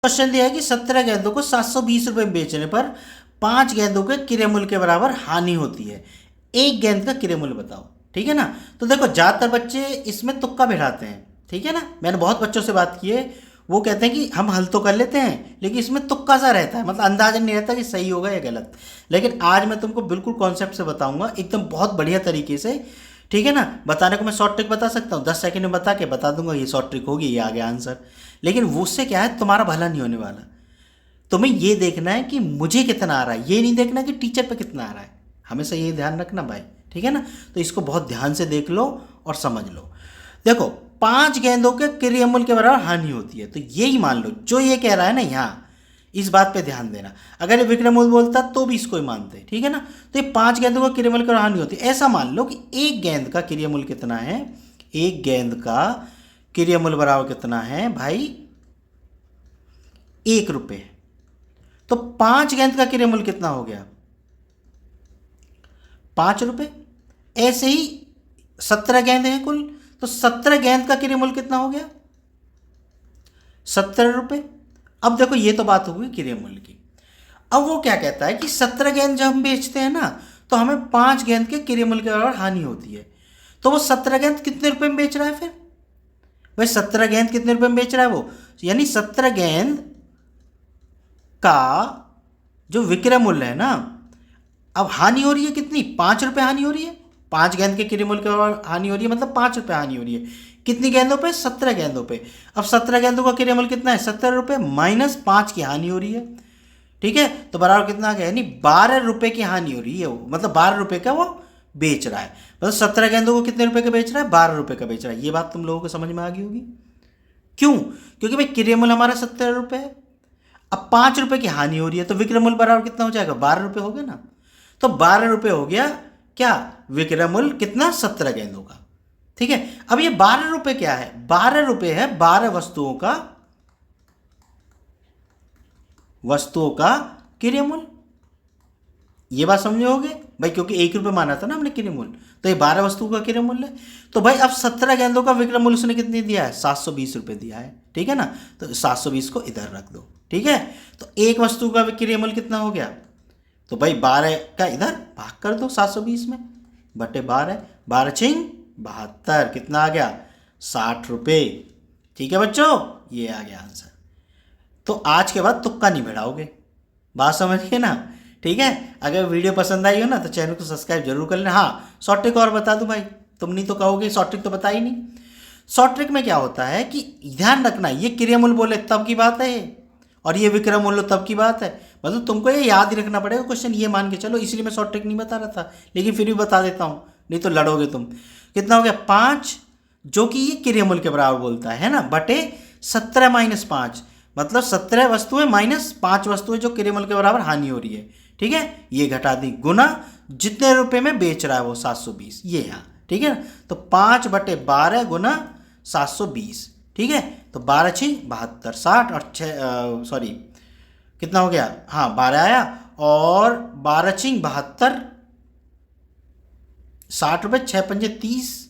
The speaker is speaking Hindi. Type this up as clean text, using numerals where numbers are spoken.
क्वेश्चन दिया है कि 17 गेंदों को 720 रुपए में बेचने पर 5 गेंदों के क्रय मूल्य के बराबर हानि होती है, एक गेंद का क्रय मूल्य बताओ। ठीक है ना। तो देखो ज्यादातर बच्चे इसमें तुक्का बिठाते हैं, ठीक है ना। मैंने बहुत बच्चों से बात की है, वो कहते हैं कि हम हल तो कर लेते हैं लेकिन इसमें तुक्का सा रहता है, मतलब अंदाजा नहीं रहता कि सही होगा या गलत। लेकिन आज मैं तुमको बिल्कुल कॉन्सेप्ट से बताऊंगा, एकदम बहुत बढ़िया तरीके से। ठीक है ना। बताने को मैं शॉर्ट ट्रिक बता सकता हूँ, 10 सेकंड में बता के बता दूंगा ये शॉर्ट ट्रिक होगी, ये आ गया आंसर। लेकिन वो उससे क्या है, तुम्हारा भला नहीं होने वाला। तुम्हें ये देखना है कि मुझे कितना आ रहा है, ये नहीं देखना कि टीचर पे कितना आ रहा है। हमेशा ये ध्यान रखना भाई, ठीक है ना। तो इसको बहुत ध्यान से देख लो और समझ लो। देखो 5 गेंदों के क्रय मूल्य के बराबर हानि होती है, तो यही मान लो जो ये कह रहा है ना, यहाँ इस बात पे ध्यान देना। अगर ये विक्रय मूल्य बोलता तो भी इसको ही मानते, ठीक है ना। तो ये 5 गेंदों का क्रय मूल्य के बराबर हानि होती है। ऐसा मान लो कि एक गेंद का क्रय मूल्य कितना है, एक गेंद का क्रय मूल्य बराबर कितना है भाई, 1 रुपये। तो 5 गेंद का क्रय मूल्य कितना हो गया, 5 रुपये। ऐसे ही 17 गेंद हैं कुल, तो 17 गेंद का क्रय मूल्य कितना हो गया, 17 रुपये। अब देखो ये तो बात होगी क्रय मूल्य की। अब वो क्या कहता है कि 17 गेंद जब हम बेचते हैं ना, तो हमें 5 गेंद के क्रय मूल्य के बराबर हानि होती है। तो वो 17 गेंद कितने रुपए में बेच रहा है फिर, भाई 17 गेंद कितने रुपए में बेच रहा है वो, यानी 17 गेंद का जो विक्रय मूल्य है ना, अब हानि हो रही है कितनी, 5 रुपये हानि हो रही है। 5 गेंद के क्रय मूल्य के हानि हो रही है, मतलब 5 रुपये हानि हो रही है। कितनी गेंदों पे, 17 गेंदों पे। अब 17 गेंदों का क्रय मूल्य कितना है, 17 रुपये माइनस 5 की हानि हो रही है। ठीक है, तो बराबर कितना आ गया, यानी 12 रुपये की हानि हो रही है वो, मतलब 12 रुपये का वो बेच रहा है। मतलब 17 गेंदों को कितने रुपए का बेच रहा है, 12 रुपये का बेच रहा है। ये बात तुम लोगों को समझ में आ गई होगी। क्यों, क्योंकि भाई क्रय मूल्य हमारा 17 रुपये है, अब 5 रुपये की हानि हो रही है, तो विक्रय मूल्य बराबर कितना हो जाएगा, 12 रुपये हो गया ना। तो 12 रुपये हो गया क्या, विक्रय मूल्य कितना, 17 गेंदों का। ठीक है, अब ये 12 रुपये क्या है, 12 रुपये है 12 वस्तुओं का क्रय मूल्य। ये बात समझोगे भाई, क्योंकि 1 रुपये माना था ना हमने क्रय मूल्य, तो ये 12 वस्तुओं का क्रय मूल्य है। तो भाई अब 17 गेंदों का विक्रय मूल्य उसने कितनी दिया है, 720 रुपये दिया है। ठीक है ना, तो 720 को इधर रख दो। ठीक है, तो एक वस्तु का क्रय मूल्य कितना हो गया, तो भाई 12 का इधर भाग कर दो 720 में, बटे 12, 12 छिंग 72, कितना आ गया, 60 रुपये। ठीक है बच्चों, ये आ गया आंसर। तो आज के बाद तुक्का नहीं भिड़ाओगे, बात समझिए ना। ठीक है, अगर वीडियो पसंद आई हो ना तो चैनल को सब्सक्राइब जरूर कर लेना। हाँ शॉर्ट ट्रिक और बता दूं भाई, तुम नहीं तो कहोगे शॉर्ट ट्रिक तो बता ही नहीं। शॉर्ट ट्रिक में क्या होता है कि ध्यान रखना, ये क्रय मूल्य बोले तब की बात है ये, और ये विक्रय मूल्य तब की बात है। मतलब तुमको ये याद ही रखना पड़ेगा क्वेश्चन, ये मान के चलो। इसलिए मैं शॉर्ट ट्रिक नहीं बता रहा था, लेकिन फिर भी बता देता हूँ, नहीं तो लड़ोगे तुम। कितना हो गया, 5, जो कि ये क्रय मूल्य के बराबर बोलता है ना, बटे 17 माइनस 5, मतलब 17 वस्तुएं माइनस 5 वस्तुएं जो क्रय मूल्य के बराबर हानि हो रही है। ठीक है, ये घटा दी, गुना जितने रुपए में बेच रहा है वो 720, ये यहाँ। ठीक है ना, तो 5 बटे 12 गुना 720। ठीक है, तो 12 6 72, 60 और 6 सॉरी कितना हो गया, हाँ 12 आया, और 12 6 72, 60 रुपये, 6 पंजे 30,